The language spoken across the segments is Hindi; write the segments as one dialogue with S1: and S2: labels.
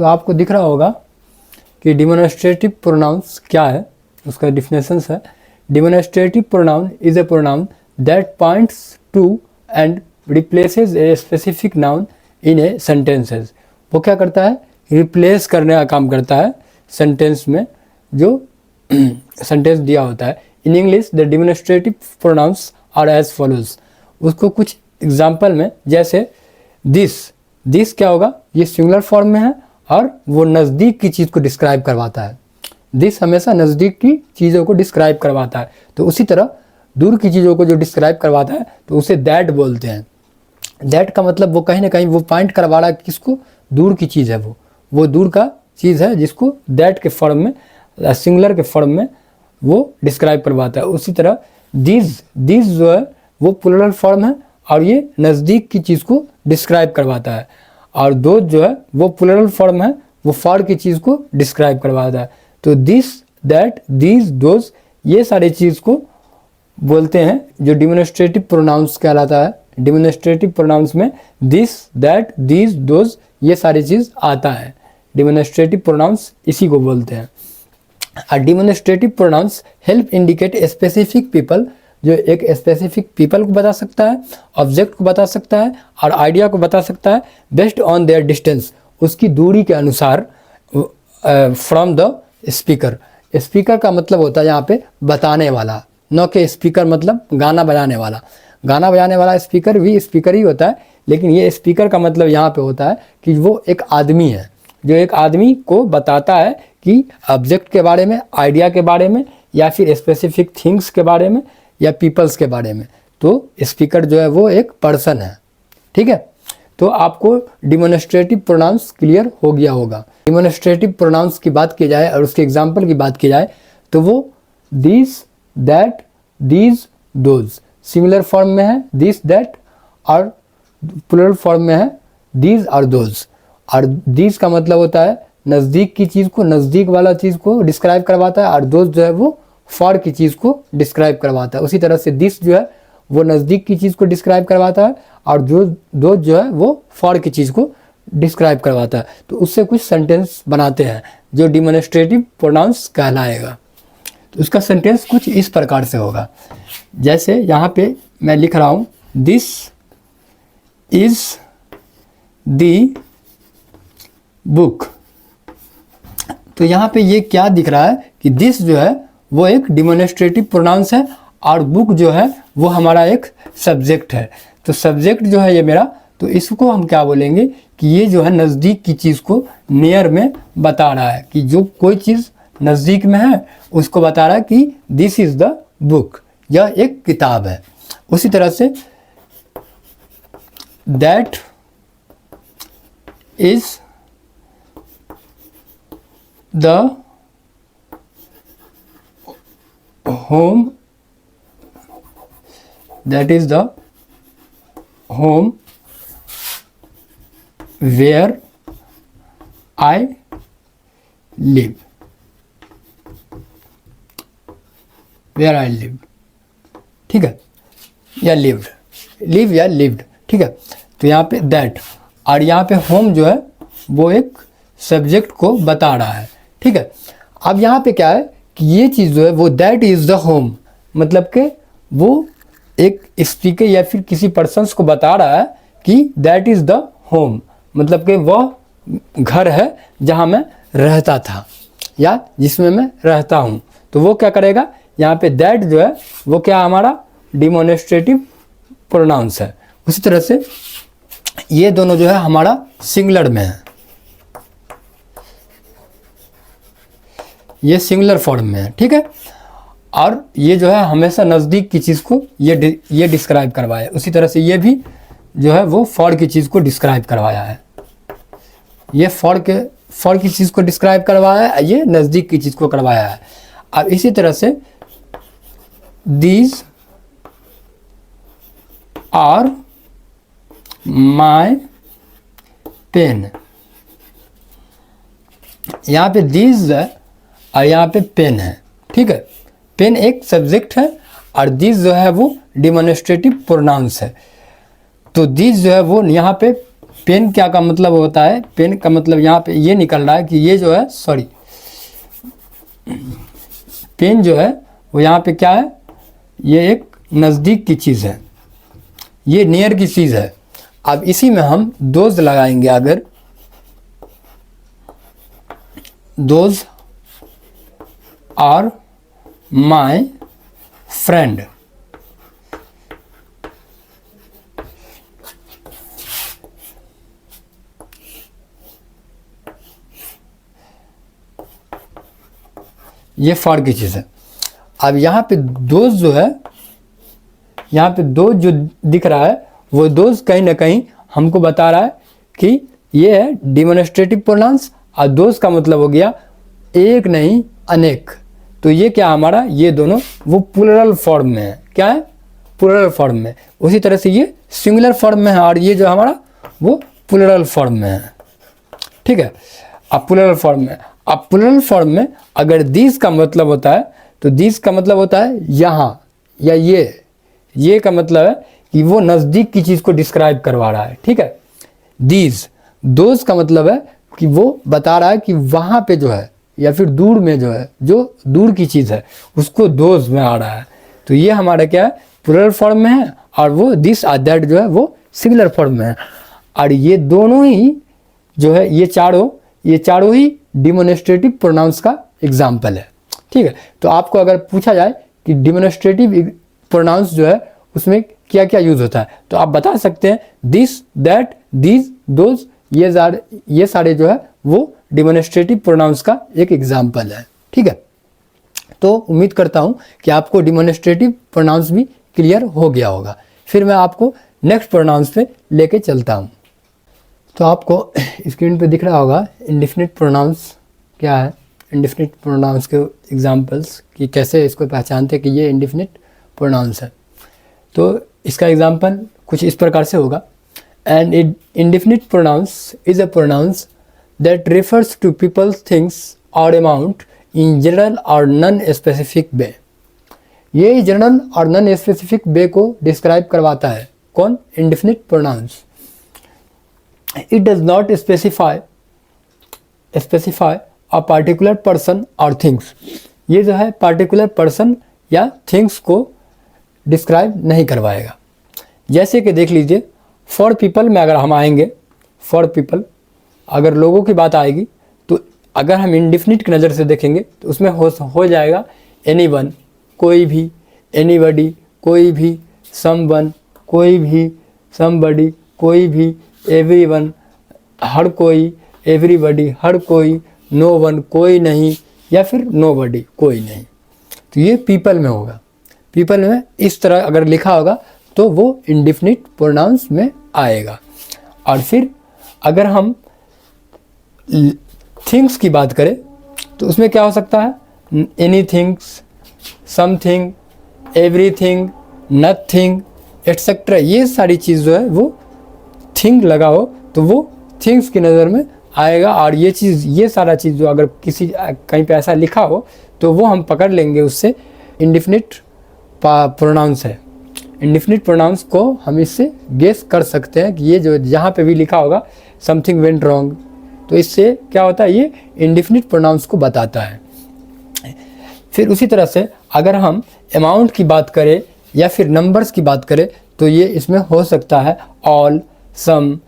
S1: तो आपको दिख रहा होगा कि डिमोन्स्ट्रेटिव प्रोनाउंस क्या है, उसका डिफिनेशंस है। Demonstrative pronoun is a pronoun that points to and replaces a specific noun in a sentences. वो क्या करता है, रिप्लेस करने का काम करता है सेंटेंस में जो सेंटेंस दिया होता है। In English the demonstrative pronouns are as follows. उसको कुछ एग्जाम्पल में, जैसे दिस क्या होगा, ये सिंगुलर फॉर्म में है और वो नज़दीक की चीज़ को डिस्क्राइब करवाता है। दिस हमेशा नज़दीक की चीज़ों को डिस्क्राइब करवाता है। तो उसी तरह दूर की चीज़ों को जो डिस्क्राइब करवाता है तो उसे दैट बोलते हैं। दैट का मतलब वो कहीं ना कहीं वो पॉइंट करवा रहा है किसको, दूर की चीज़ है, वो दूर का चीज़ है जिसको दैट के फॉर्म में, सिंगुलर के फॉर्म में वो डिस्क्राइब करवाता है। उसी तरह दिस जो है वो प्लूरल फॉर्म है और ये नज़दीक की चीज़ को डिस्क्राइब करवाता है। और दोज जो है वो प्लूरल फॉर्म है, वो फार की चीज़ को डिस्क्राइब करवाता है। तो दिस, दैट, दीज, दोज, ये सारी चीज़ को बोलते हैं जो डिमोन्स्ट्रेटिव प्रोनाउंस कहलाता है। डिमोन्स्ट्रेटिव प्रोनाउंस में दिस, दैट, दीज, दोज ये सारी चीज़ आता है। डिमोन्स्ट्रेटिव प्रोनाउंस इसी को बोलते हैं। Demonstrative pronouns help indicate specific people, जो एक स्पेसिफिक पीपल को बता सकता है, ऑब्जेक्ट को बता सकता है और आइडिया को बता सकता है बेस्ड ऑन देयर डिस्टेंस, उसकी दूरी के अनुसार, फ्रॉम द स्पीकर। स्पीकर का मतलब होता है यहाँ पे बताने वाला, न कि स्पीकर मतलब गाना बजाने वाला। गाना बजाने वाला स्पीकर भी स्पीकर ही होता है, लेकिन ये स्पीकर का मतलब यहाँ पे होता है कि वो एक आदमी है जो एक आदमी को बताता है कि ऑब्जेक्ट के बारे में, आइडिया के बारे में, या फिर स्पेसिफिक थिंग्स के बारे में, या पीपल्स के बारे में। तो स्पीकर जो है वो एक पर्सन है। ठीक है, तो आपको डिमोन्स्ट्रेटिव प्रोनाउंस क्लियर हो गया होगा। डिमोन्स्ट्रेटिव प्रोनाउंस की बात की जाए और उसके एग्जाम्पल की बात की जाए तो वो this, that, these, those similar form में है, दिस, दैट, और प्लूरल फॉर्म में है दीज और दोज। और दीज का मतलब होता है नज़दीक की चीज़ को, नज़दीक वाला चीज़ को डिस्क्राइब करवाता है, और दोज जो है वो फॉर की चीज़ को डिस्क्राइब करवाता है। उसी तरह से दिस जो है वो नज़दीक की चीज़ को डिस्क्राइब करवाता है और दोज जो है वो फॉर की चीज़ को डिस्क्राइब करवाता है। तो उससे कुछ सेंटेंस बनाते हैं जो डिमोन्स्ट्रेटिव प्रोनाउंस कहलाएगा। तो उसका सेंटेंस कुछ इस प्रकार से होगा, जैसे यहाँ पे मैं लिख रहा हूँ दिस इज दी बुक। तो यहाँ पे ये क्या दिख रहा है कि दिस जो है वो एक डिमोन्स्ट्रेटिव प्रोनाउंस है और बुक जो है वो हमारा एक सब्जेक्ट है। तो सब्जेक्ट जो है ये मेरा, तो इसको हम क्या बोलेंगे कि ये जो है नज़दीक की चीज़ को नियर में बता रहा है, कि जो कोई चीज़ नज़दीक में है उसको बता रहा है कि दिस इज़ द बुक, यह एक किताब है। उसी तरह say that is the home, that is the home where I live, where I live। ठीक है, या lived, live या lived। ठीक है, तो यहाँ पे that और यहाँ पे home जो है वो एक सब्जेक्ट को बता रहा है। ठीक है, अब यहाँ पे क्या है कि ये चीज़ जो है वो दैट इज़ द होम, मतलब कि वो एक स्पीकर या फिर किसी पर्सन्स को बता रहा है कि दैट इज़ द होम, मतलब कि वह घर है जहाँ मैं रहता था या जिसमें मैं रहता हूँ। तो वो क्या करेगा, यहाँ पे दैट जो है वो क्या हमारा डिमोन्स्ट्रेटिव प्रोनाउंस है। उसी तरह से ये दोनों जो है हमारा सिंगुलर में है, ये सिंगुलर फॉर्म में है। ठीक है, और ये जो है हमेशा नज़दीक की चीज़ को ये डिस्क्राइब करवाया। उसी तरह से ये भी जो है वो फॉर की चीज़ को डिस्क्राइब करवाया है, ये फॉर की चीज़ को डिस्क्राइब करवाया है, ये नज़दीक की चीज़ को करवाया है। अब इसी तरह से दीज आर माई पेन, यहाँ पे दीज है और यहाँ पे पेन है। ठीक है, पेन एक सब्जेक्ट है और दिस जो है वो डिमोन्स्ट्रेटिव प्रोनाउंस है। तो दिस जो है वो यहाँ पे पेन क्या का मतलब होता है, पेन का मतलब यहाँ पे ये निकल रहा है कि ये जो है, सॉरी, पेन जो है वो यहाँ पे क्या है, ये एक नज़दीक की चीज़ है, ये नियर की चीज़ है। अब इसी में हम दोज लगाएंगे, अगर दोज आर माय फ्रेंड, ये फॉर की चीज़ है। अब यहाँ पे दोज जो है, यहाँ पे दोज जो दिख रहा है वो दोज कहीं ना कहीं हमको बता रहा है कि ये है डिमोन्स्ट्रेटिव प्रोनाउंस, और दोज का मतलब हो गया एक नहीं अनेक। तो ये क्या हमारा, ये दोनों वो प्लूरल फॉर्म में है। क्या है, प्लूरल फॉर्म में। उसी तरह से ये सिंगुलर फॉर्म में है, और ये जो हमारा वो प्लूरल फॉर्म में है। ठीक है, अब प्लूरल फॉर्म में, अब प्लूरल फॉर्म में अगर दिस का मतलब होता है, तो दिस का मतलब होता है यहाँ या ये का मतलब है कि वो नज़दीक की चीज़ को डिस्क्राइब करवा रहा है। ठीक है, दीज, दोज का मतलब है कि वो बता रहा है कि वहाँ पे जो है या फिर दूर में जो है, जो दूर की चीज़ है उसको दोज में आ रहा है। तो ये हमारा क्या है, प्लूरल फॉर्म में है, और वो दिस और दैट जो है वो सिंगुलर फॉर्म में है। और ये दोनों ही जो है, ये चारों ही डिमोन्स्ट्रेटिव प्रोनाउंस का एग्जाम्पल है। ठीक है, तो आपको अगर पूछा जाए कि डिमोन्स्ट्रेटिव प्रोनाउंस जो है उसमें क्या क्या यूज़ होता है, तो आप बता सकते हैं दिस, दैट, दीज, दोज, ये सारे जो है वो डिमोन्स्ट्रेटिव प्रोनाउंस का एक एग्जाम्पल है। ठीक है, तो उम्मीद करता हूँ कि आपको डिमोन्स्ट्रेटिव प्रोनाउंस भी क्लियर हो गया होगा। फिर मैं आपको नेक्स्ट प्रोनाउंस पे लेके चलता हूँ। तो आपको स्क्रीन पे दिख रहा होगा इंडेफिनिट प्रोनाउंस क्या है, इंडेफिनिट प्रोनाउंस के एग्जांपल्स कि कैसे इसको पहचानते कि ये इंडेफिनिट प्रोनाउंस है। तो इसका एग्जांपल कुछ इस प्रकार से होगा, and indefinite pronouns is a pronouns that refers to people, things और अमाउंट इन जनरल और नॉन स्पेसिफिक वे। ये जनरल और नॉन स्पेसिफिक वे को डिस्क्राइब करवाता है। कौन, indefinite pronouns. It does not specify a particular person or things। ये जो है particular person या things को डिस्क्राइब नहीं करवाएगा। जैसे कि देख लीजिए, for people में अगर हम आएंगे, for people अगर लोगों की बात आएगी, तो अगर हम इंडिफिनिट की नज़र से देखेंगे तो उसमें हो जाएगा anyone कोई भी, anybody कोई भी, someone कोई भी, somebody कोई भी, एवरीवन हर कोई, एवरीबॉडी हर कोई, नो वन कोई नहीं, या फिर नोबडी कोई नहीं। तो ये पीपल में होगा। पीपल में इस तरह अगर लिखा होगा तो वो इंडेफिनिट प्रोनाउंस में आएगा। और फिर अगर हम थिंग्स की बात करें तो उसमें क्या हो सकता है, any things, something, everything, nothing, etcetera. ये सारी चीज़ जो है वो थिंग लगा हो तो वो थिंग्स की नज़र में आएगा। और ये चीज़, ये सारा चीज़ जो अगर किसी कहीं पे ऐसा लिखा हो तो वो हम पकड़ लेंगे, उससे इंडेफिनिट प्रोनाउंस है। इंडेफिनिट प्रोनाउंस को हम इससे गेस कर सकते हैं कि ये जो जहाँ पे भी लिखा होगा समथिंग वेंट रॉन्ग, तो इससे क्या होता है, ये इंडेफिनिट प्रोनाउंस को बताता है। फिर उसी तरह से अगर हम अमाउंट की बात करें या फिर नंबर्स की बात करें तो ये इसमें हो सकता है all, some,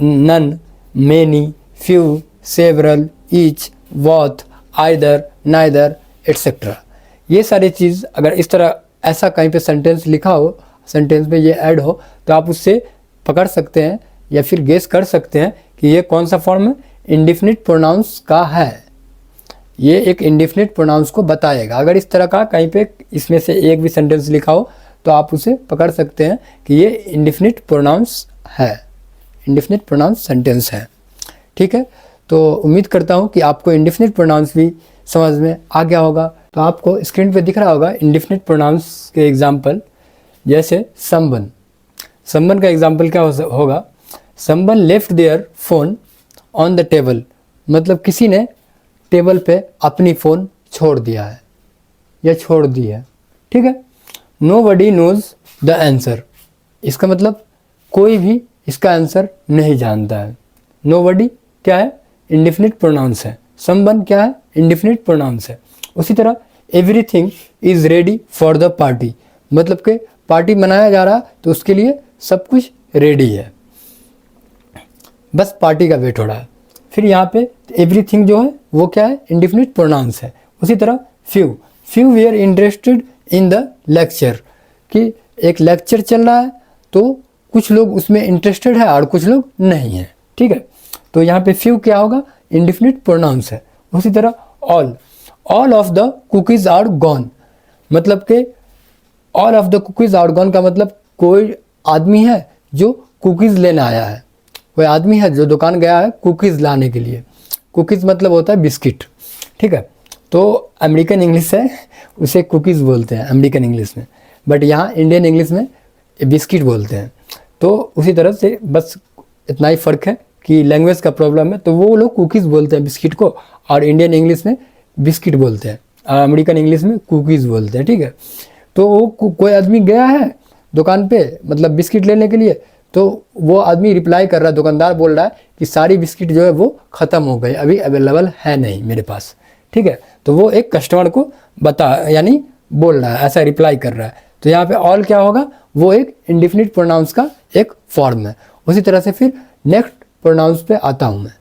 S1: none, many, few, several, each, both, either, neither, etcetera. ये सारी चीज़ अगर इस तरह ऐसा कहीं पे सेंटेंस लिखा हो, सेंटेंस में ये ऐड हो, तो आप उससे पकड़ सकते हैं या फिर गेस कर सकते हैं कि ये कौन सा फॉर्म इंडेफिनिट प्रोनाउंस का है। ये एक इंडेफिनिट प्रोनाउंस को बताएगा। अगर इस तरह का कहीं पे इसमें से एक भी सेंटेंस लिखा हो तो आप उसे पकड़ सकते हैं कि ये इंडेफिनिट प्रोनाउंस है, इंडेफिनिट प्रोनाउंस सेंटेंस है। ठीक है, तो उम्मीद करता हूँ कि आपको इंडेफिनिट प्रोनाउंस भी समझ में आ गया होगा। तो आपको स्क्रीन पे दिख रहा होगा इंडेफिनिट प्रोनाउंस के एग्जाम्पल, जैसे समवन। समवन का एग्जाम्पल क्या होगा, someone left their phone on the table, मतलब किसी ने टेबल पे अपनी फ़ोन छोड़ दिया है या छोड़ दी है। ठीक है, नोबडी नोज द आंसर, इसका मतलब कोई भी इसका आंसर नहीं जानता है। नोबडी क्या है, इंडेफिनिट प्रोनाउंस है। समवन क्या है, इंडेफिनिट प्रोनाउंस है। उसी तरह everything is ready for the party, मतलब कि पार्टी मनाया जा रहा तो उसके लिए सब कुछ रेडी है, बस पार्टी का वेट हो रहा है। फिर यहाँ पे एवरीथिंग जो है वो क्या है, इंडेफिनिट प्रोनाउंस है। उसी तरह few we are interested in the lecture, कि एक लेक्चर चल रहा है तो कुछ लोग उसमें इंटरेस्टेड है और कुछ लोग नहीं है, ठीक है। तो यहाँ पे फ्यू क्या होगा, इंडेफिनिट प्रोनाउंस है। उसी तरह all of the cookies are gone, मतलब कि all of the cookies are gone का मतलब कोई आदमी है जो कुकीज़ लेने आया है, कोई आदमी है जो दुकान गया है कुकीज़ लाने के लिए। कुकीज़ मतलब होता है बिस्किट, ठीक है। तो अमेरिकन इंग्लिश है, उसे कुकीज़ बोलते हैं अमेरिकन इंग्लिश में, बट यहाँ इंडियन इंग्लिश में बिस्किट बोलते हैं। तो उसी तरह से बस इतना ही फ़र्क है कि लैंग्वेज का प्रॉब्लम है, तो वो लोग कुकीज़ बोलते हैं बिस्किट को, और इंडियन इंग्लिश में बिस्किट बोलते हैं, अमेरिकन इंग्लिश में कुकीज़ बोलते हैं, ठीक है। तो वो कोई आदमी गया है दुकान पे मतलब बिस्किट लेने के लिए, तो वो आदमी रिप्लाई कर रहा है, दुकानदार बोल रहा है कि सारी बिस्किट जो है वो ख़त्म हो गई, अभी अवेलेबल है नहीं मेरे पास, ठीक है। तो वो एक कस्टमर को यानी बोल रहा है, ऐसा रिप्लाई कर रहा है। तो यहाँ पे ऑल क्या होगा, वो एक इंडेफिनिट प्रोनाउंस का एक फॉर्म है। उसी तरह से फिर नेक्स्ट प्रोनाउंस पे आता हूँ मैं।